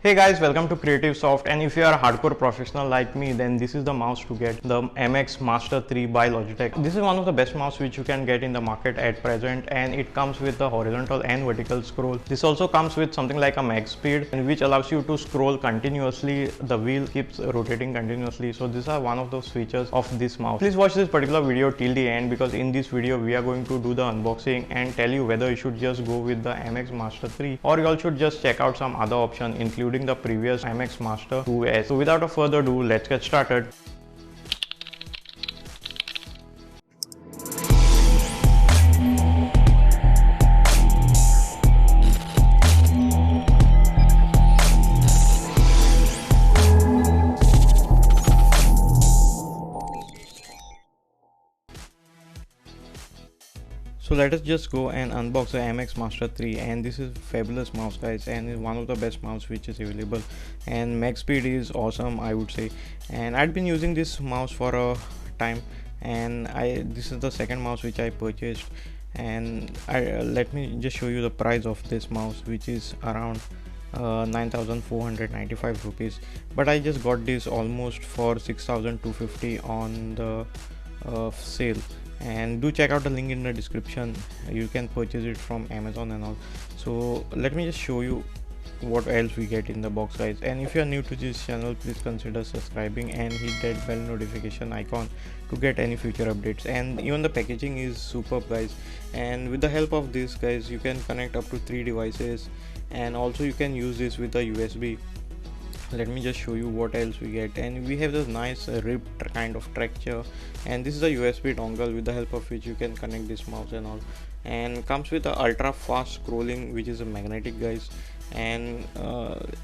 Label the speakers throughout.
Speaker 1: Hey guys, welcome to Creative Soft, and if you are a hardcore professional like me, then this is the mouse to get, the MX Master 3 by Logitech. This is one of the best mouse which you can get in the market at present, and it comes with the horizontal and vertical scroll. This also comes with something like a MagSpeed, which allows you to scroll continuously. The wheel keeps rotating continuously, so these are one of those features of this mouse. Please watch this particular video till the end, because in this video we are going to do the unboxing and tell you whether you should just go with the MX Master 3 or you all should just check out some other option, including the previous MX Master 2S. So without a further ado, let's get started. So let us just go and unbox the MX Master 3, and this is fabulous mouse guys, and is one of the best mouse which is available, and MagSpeed is awesome, I would say. And I'd been using this mouse for a time, and this is the second mouse which I purchased, and let me just show you the price of this mouse, which is around 9,495 rupees, but I just got this almost for 6,250 on the sale. And do check out the link in the description. You can purchase it from Amazon and all. So let me just show you what else we get in the box guys, and if you are new to this channel, please consider subscribing and hit that bell notification icon to get any future updates. And even the packaging is superb guys, and with the help of this guys, you can connect up to 3 devices, and also you can use this with the USB. Let me just show you what else we get. And we have this nice ribbed kind of structure, and this is a USB dongle with the help of which you can connect this mouse and all, and comes with a ultra fast scrolling, which is a magnetic guys. And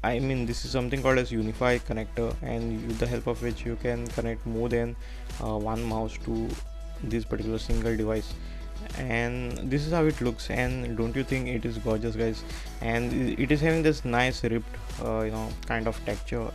Speaker 1: I mean, this is something called as Unify connector, and with the help of which you can connect more than one mouse to this particular single device. And this is how it looks, and don't you think it is gorgeous guys? And it is having this nice ribbed kind of texture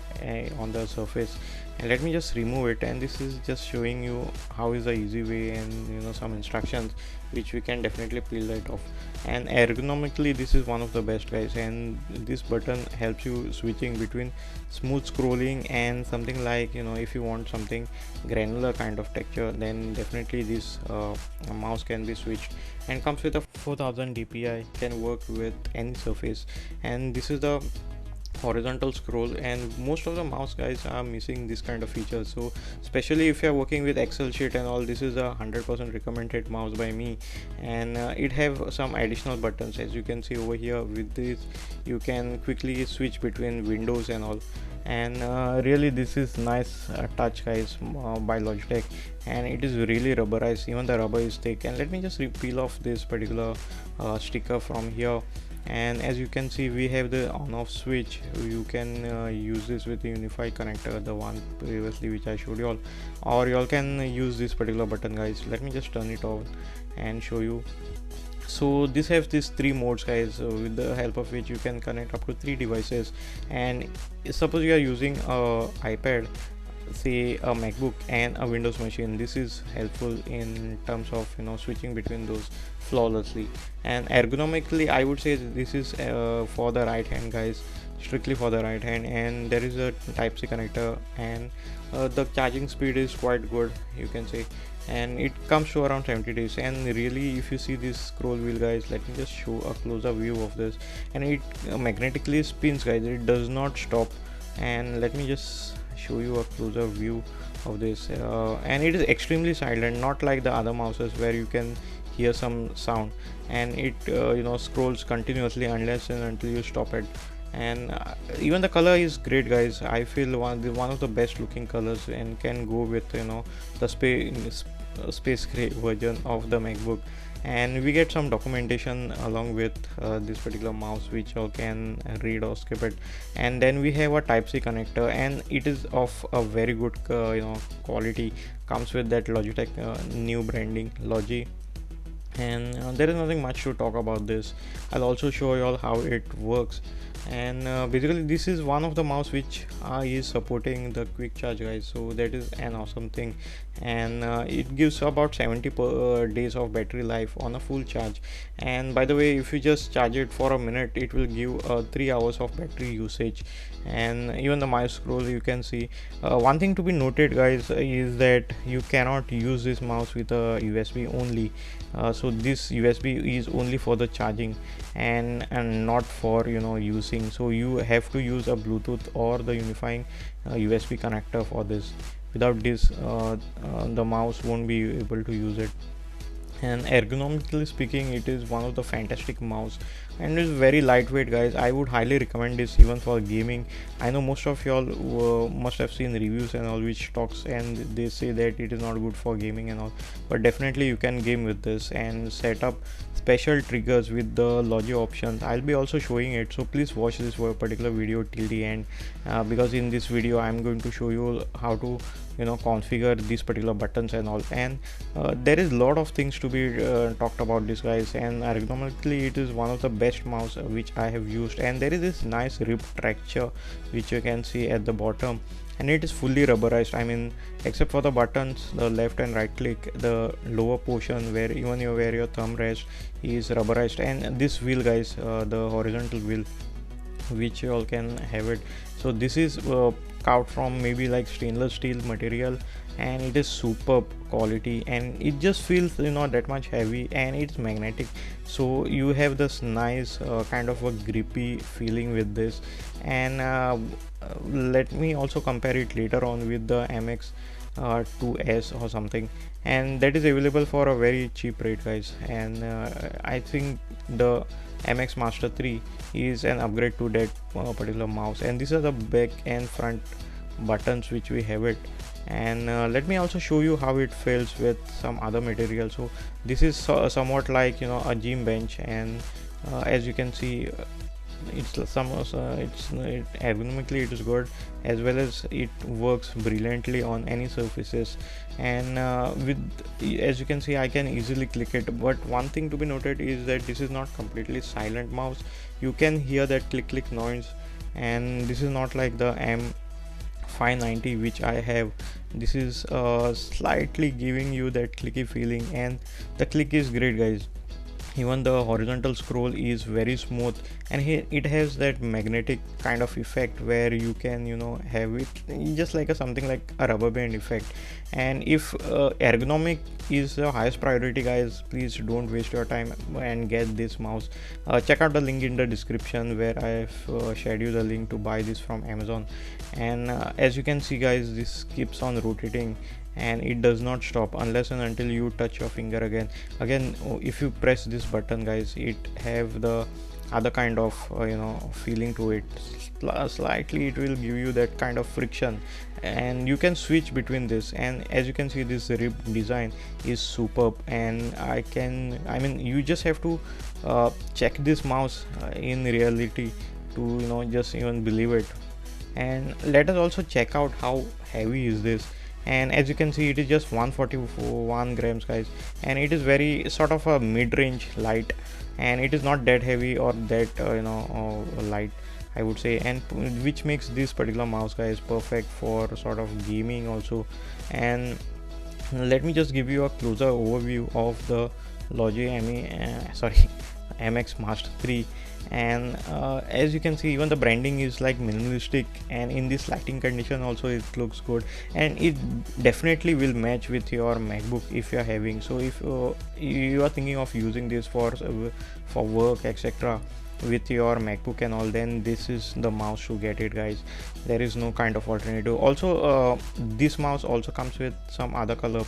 Speaker 1: on the surface. And let me just remove it, and this is just showing you how is the easy way, and some instructions which we can definitely peel that off. And ergonomically this is one of the best guys, and this button helps you switching between smooth scrolling and something like if you want something granular kind of texture, then definitely this mouse can be switched. And comes with a 4000 dpi, can work with any surface. And this is the horizontal scroll, and most of the mouse guys are missing this kind of features. So especially if you are working with Excel sheet and all, this is a 100% recommended mouse by me. And it have some additional buttons, as you can see over here. With this you can quickly switch between windows and all, and really this is nice touch guys by Logitech, and it is really rubberized, even the rubber is thick. And let me just peel off this particular sticker from here. And as you can see, we have the on off switch. You can use this with the Unify connector, the one previously which I showed you all, or you all can use this particular button guys. Let me just turn it on and show you. So this has these 3 modes guys, with the help of which you can connect up to 3 devices. And suppose you are using a iPad, say a MacBook, and a Windows machine, this is helpful in terms of switching between those flawlessly. And ergonomically I would say this is for the right hand guys, strictly for the right hand. And there is a Type-C connector, and the charging speed is quite good, you can say, and it comes to around 70 days. And really, if you see this scroll wheel guys, let me just show a closer view of this, and it magnetically spins guys, it does not stop. And let me just show you a closer view of this, and it is extremely silent, not like the other mouses where you can hear some sound. And it scrolls continuously unless and until you stop it. And even the color is great guys. I feel one of the best looking colors, and can go with the space gray version of the MacBook. And we get some documentation along with this particular mouse, which you can read or skip it. And then we have a Type-C connector, and it is of a very good quality. Comes with that Logitech new branding, Logi. And there is nothing much to talk about this. I'll also show you all how it works. And basically this is one of the mouse which is supporting the quick charge, guys, so that is an awesome thing. And it gives about 70 days of battery life on a full charge. And by the way, if you just charge it for a minute, it will give 3 hours of battery usage. And even the mouse scroll, you can see one thing to be noted, guys, is that you cannot use this mouse with a USB only. So this USB is only for the charging and not for using. So you have to use a Bluetooth or the unifying USB connector for this. Without this the mouse won't be able to use it. And ergonomically speaking, it is one of the fantastic mouse, and it's very lightweight, guys. I would highly recommend this even for gaming. I know most of y'all must have seen reviews and all which talks and they say that it is not good for gaming and all, but definitely you can game with this and set up special triggers with the Logi Options. I'll be also showing it, so please watch this particular video till the end, because in this video I'm going to show you how to configure these particular buttons and all. And there is a lot of things to be talked about this, guys. And ergonomically it is one of the best mouse which I have used. And there is this nice rib texture which you can see at the bottom, and it is fully rubberized. I mean, except for the buttons, the left and right click, the lower portion where your thumb rests is rubberized. And this wheel, guys, the horizontal wheel which you all can have it, so this is carved from maybe like stainless steel material, and it is superb quality, and it just feels that much heavy, and it's magnetic, so you have this nice kind of a grippy feeling with this. And let me also compare it later on with the MX 2S or something, and that is available for a very cheap rate, guys. And I think the MX Master 3 is an upgrade to that particular mouse. And these are the back and front buttons which we have it. And let me also show you how it feels with some other material. So this is somewhat like a gym bench, and as you can see, ergonomically it is good, as well as it works brilliantly on any surfaces. And as you can see, I can easily click it. But one thing to be noted is that this is not completely silent mouse. You can hear that click noise, and this is not like the M590 which I have. This is slightly giving you that clicky feeling, and the click is great, guys. Even the horizontal scroll is very smooth, and it has that magnetic kind of effect where you can have it just like something like a rubber band effect. And if ergonomic is the highest priority, guys, please don't waste your time and get this mouse. Check out the link in the description where I've shared you the link to buy this from Amazon. And as you can see, guys, this keeps on rotating, and it does not stop unless and until you touch your finger again. If you press this button, guys, it have the other kind of feeling to it. Slightly it will give you that kind of friction, and you can switch between this. And as you can see, this rib design is superb, and I mean you just have to check this mouse in reality to just even believe it. And let us also check out how heavy is this. And as you can see, it is just 141 grams, guys, and it is very sort of a mid-range light, and it is not that heavy or that light, I would say, and which makes this particular mouse, guys, perfect for sort of gaming also. And let me just give you a closer overview of the Logi MX Master 3. And as you can see, even the branding is like minimalistic, and in this lighting condition also it looks good, and it definitely will match with your MacBook if you are having. So if you are thinking of using this for work, etc., with your MacBook and all, then this is the mouse to get it, guys. There is no kind of alternative. Also this mouse also comes with some other color,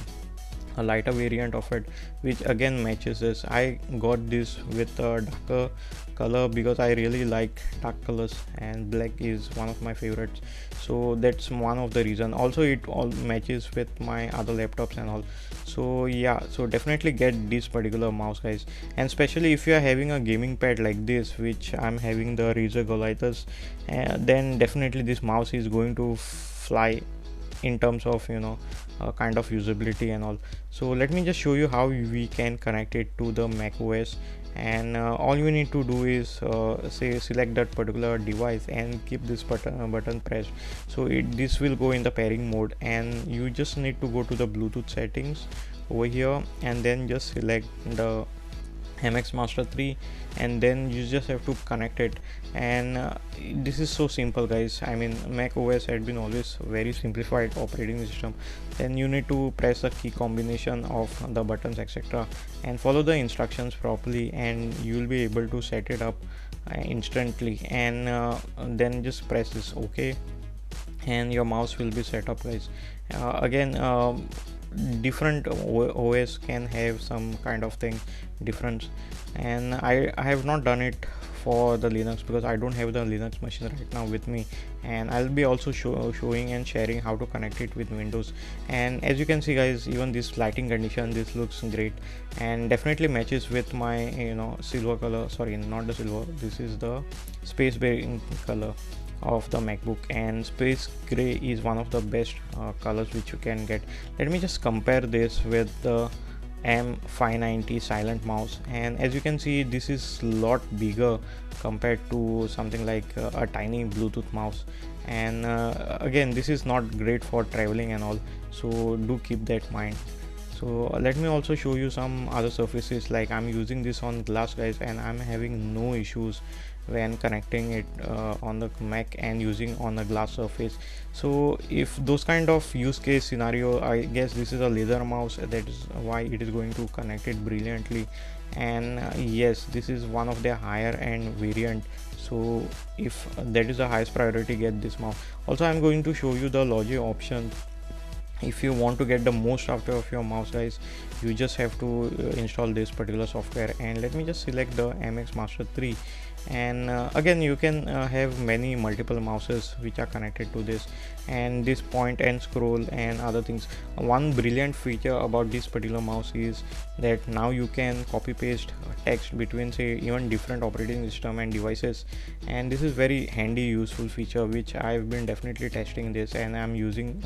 Speaker 1: a lighter variant of it, which again matches this. I got this with a darker color because I really like dark colors, and black is one of my favorites, so that's one of the reason. Also it all matches with my other laptops and all. So yeah, so definitely get this particular mouse, guys. And especially if you are having a gaming pad like this, which I'm having, the Razer Goliathus, then definitely this mouse is going to fly in terms of kind of usability and all. So let me just show you how we can connect it to the macOS. and all you need to do is say select that particular device and keep this button pressed. So this will go in the pairing mode, and you just need to go to the Bluetooth settings over here and then just select the MX Master 3, and then you just have to connect it. And this is so simple, guys. I mean, macOS had been always very simplified operating system. Then you need to press a key combination of the buttons, etc., and follow the instructions properly, and you will be able to set it up instantly. And then just press this OK, and your mouse will be set up, guys. Again, different OS can have some kind of thing difference, and I have not done it for the Linux because I don't have the Linux machine right now with me, and I'll be also showing and sharing how to connect it with Windows. And as you can see, guys, even this lighting condition, this looks great and definitely matches with my silver color. Sorry, not the silver, this is the space gray color of the MacBook, and space gray is one of the best colors which you can get. Let me just compare this with the M590 silent mouse, and as you can see, this is a lot bigger compared to something like a tiny Bluetooth mouse. And again, this is not great for traveling and all, so do keep that in mind. So let me also show you some other surfaces. Like I'm using this on glass, guys, and I'm having no issues when connecting it on the Mac and using on a glass surface. So if those kind of use case scenario, I guess this is a leather mouse, that is why it is going to connect it brilliantly. And yes, this is one of their higher end variant, so if that is the highest priority, get this mouse. Also, I'm going to show you the Logi option. If you want to get the most out of your mouse, guys, you just have to install this particular software. And let me just select the MX Master 3, and again, you can have many multiple mouses which are connected to this, and this point and scroll and other things. One brilliant feature about this particular mouse is that now you can copy paste text between, say, even different operating system and devices, and this is very handy useful feature which I've been definitely testing this, and I'm using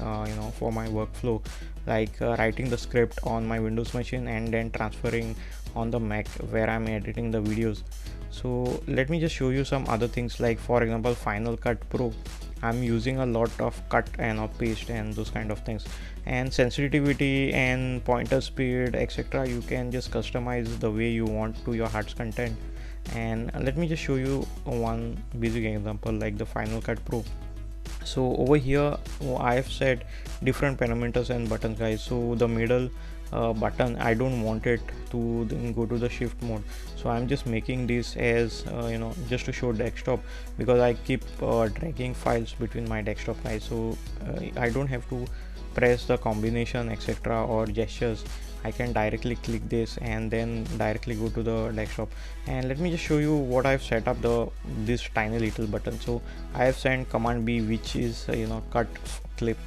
Speaker 1: for my workflow, like writing the script on my Windows machine and then transferring on the Mac where I'm editing the videos. So let me just show you some other things, like for example Final Cut Pro. I'm using a lot of cut and paste and those kind of things, and sensitivity and pointer speed, etc., you can just customize the way you want to your heart's content. And let me just show you one basic example, like the Final Cut Pro. So over here I have set different parameters and buttons, guys. So the middle button, I don't want it to then go to the shift mode, so I'm just making this as just to show desktop, because I keep dragging files between my desktop, guys. So I don't have to press the combination, etc., or gestures. I can directly click this and then directly go to the desktop. And let me just show you what I've set up this tiny little button. So I have sent Command B, which is cut clip,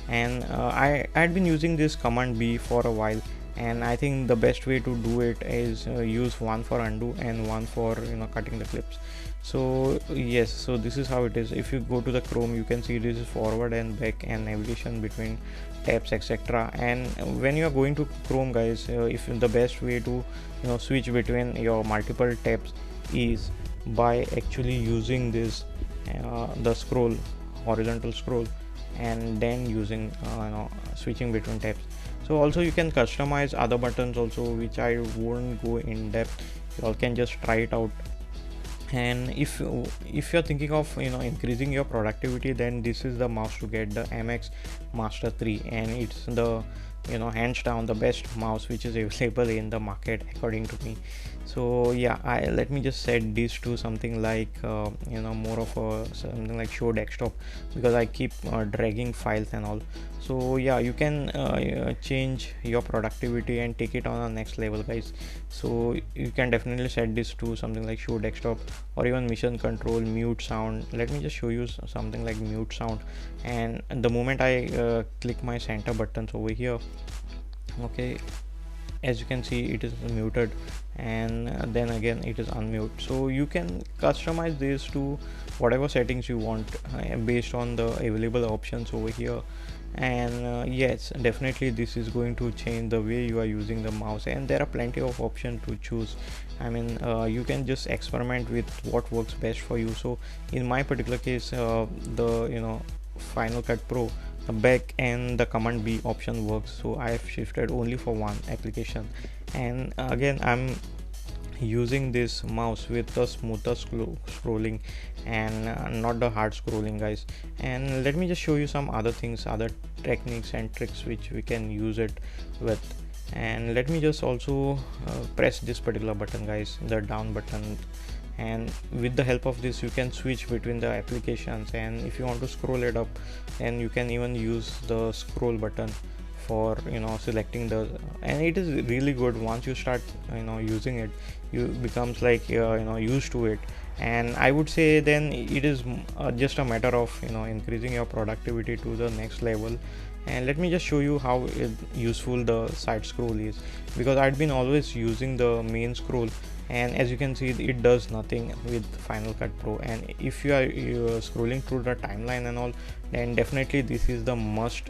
Speaker 1: and I had been using this Command B for a while, and I think the best way to do it is use one for undo and one for cutting the clips. So yes, so this is how it is. If you go to the Chrome, you can see this is forward and back and navigation between tabs, etc. And when you are going to Chrome, guys, if the best way to switch between your multiple tabs is by actually using this the scroll, horizontal scroll, and then using switching between tabs. So also you can customize other buttons also, which I won't go in depth. You all can just try it out. And if you're thinking of increasing your productivity, then this is the mouse to get, the MX Master 3, and it's the hands down the best mouse which is available in the market according to me. So yeah, let me just set this to something like more of something like show desktop, because I keep dragging files and all. So yeah, you can change your productivity and take it on a next level, guys. So you can definitely set this to something like show desktop, or even mission control, mute sound. Let me just show you something like mute sound. And the moment I click my center buttons over here, okay, as you can see it is muted, and then again it is unmute. So you can customize this to whatever settings you want based on the available options over here. And yes, definitely this is going to change the way you are using the mouse, and there are plenty of options to choose. I mean, you can just experiment with what works best for you. So in my particular case, the Final Cut Pro, the back and the Command B option works, so I have shifted only for one application. And again, I'm using this mouse with the smoother scrolling and not the hard scrolling, guys. And let me just show you some other things, other techniques and tricks which we can use it with. And let me just also press this particular button, guys, the down button, and with the help of this you can switch between the applications. And if you want to scroll it up, then you can even use the scroll button for selecting the, and it is really good. Once you start using it, you becomes like used to it. And I would say then it is just a matter of increasing your productivity to the next level. And let me just show you how useful the side scroll is, because I'd been always using the main scroll, and as you can see it does nothing with Final Cut Pro. And if you are scrolling through the timeline and all, then definitely this is the must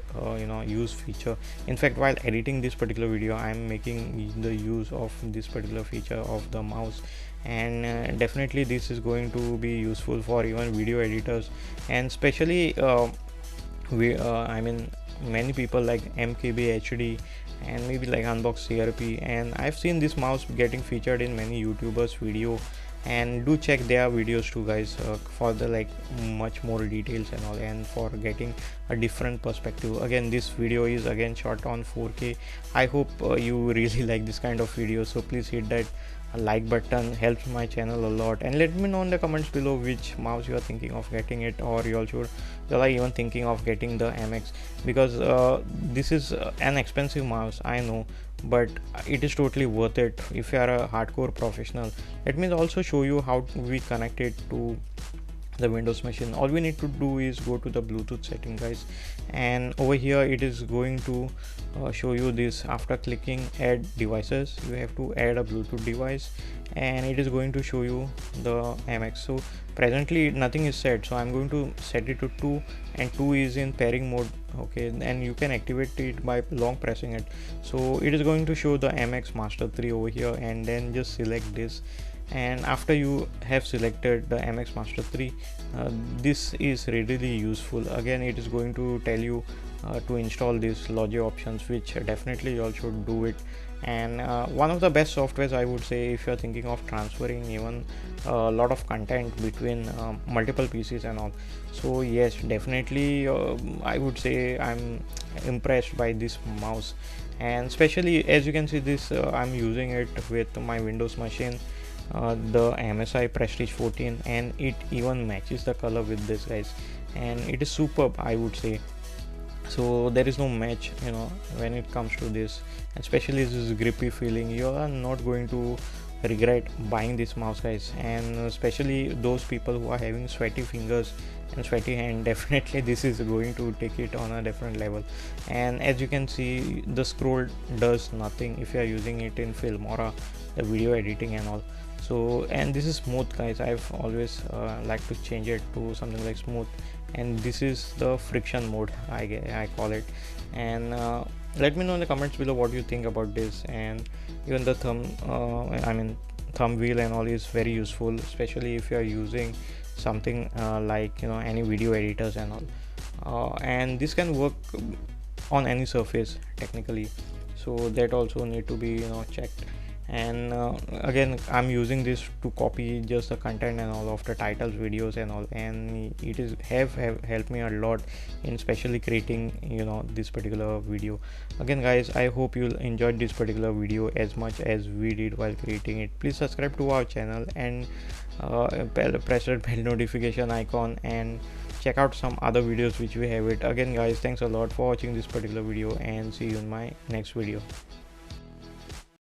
Speaker 1: use feature. In fact, while editing this particular video, I am making the use of this particular feature of the mouse. And definitely this is going to be useful for even video editors, and especially I mean, many people like MKB HD and maybe like Unbox CRP, and I've seen this mouse getting featured in many YouTubers video. And do check their videos too, guys, for the like much more details and all, and for getting a different perspective. Again, this video is again shot on 4K. I hope you really like this kind of video, so please hit that like button, helps my channel a lot. And let me know in the comments below which mouse you are thinking of getting it, or you are even thinking of getting the MX, because this is an expensive mouse, I know, but it is totally worth it if you are a hardcore professional. Let me also show you how we connect it to the Windows machine. All we need to do is go to the Bluetooth setting, guys, and over here it is going to show you this. After clicking add devices, you have to add a Bluetooth device, and it is going to show you the MX. So presently nothing is set, so I'm going to set it to 2, and 2 is in pairing mode. Okay, and you can activate it by long pressing it. So it is going to show the MX Master 3 over here, and then just select this. And after you have selected the MX Master 3, this is really useful. Again, it is going to tell you to install this Logi Options, which definitely you all should do it. And one of the best softwares, I would say, if you're thinking of transferring even a lot of content between multiple PCs and all. So yes, definitely I would say I'm impressed by this mouse. And especially as you can see this, I'm using it with my Windows machine, the MSI Prestige 14, and it even matches the color with this, guys, and it is superb, I would say. So there is no match when it comes to this, especially this grippy feeling. You are not going to regret buying this mouse, guys. And especially those people who are having sweaty fingers and sweaty hand, definitely this is going to take it on a different level. And as you can see, the scroll does nothing if you are using it in Filmora, the video editing and all. So, and this is smooth, guys. I've always like to change it to something like smooth, and this is the friction mode, I call it. And let me know in the comments below what you think about this. And even the thumb wheel and all is very useful, especially if you are using something like any video editors and all. And this can work on any surface technically, so that also need to be checked. And again, I'm using this to copy just the content and all of the titles, videos and all, and it is have helped me a lot in especially creating this particular video. Again, guys, I hope you'll enjoyed this particular video as much as we did while creating it. Please subscribe to our channel and press that bell notification icon, and check out some other videos which we have it. Again, guys, thanks a lot for watching this particular video, and see you in my next video.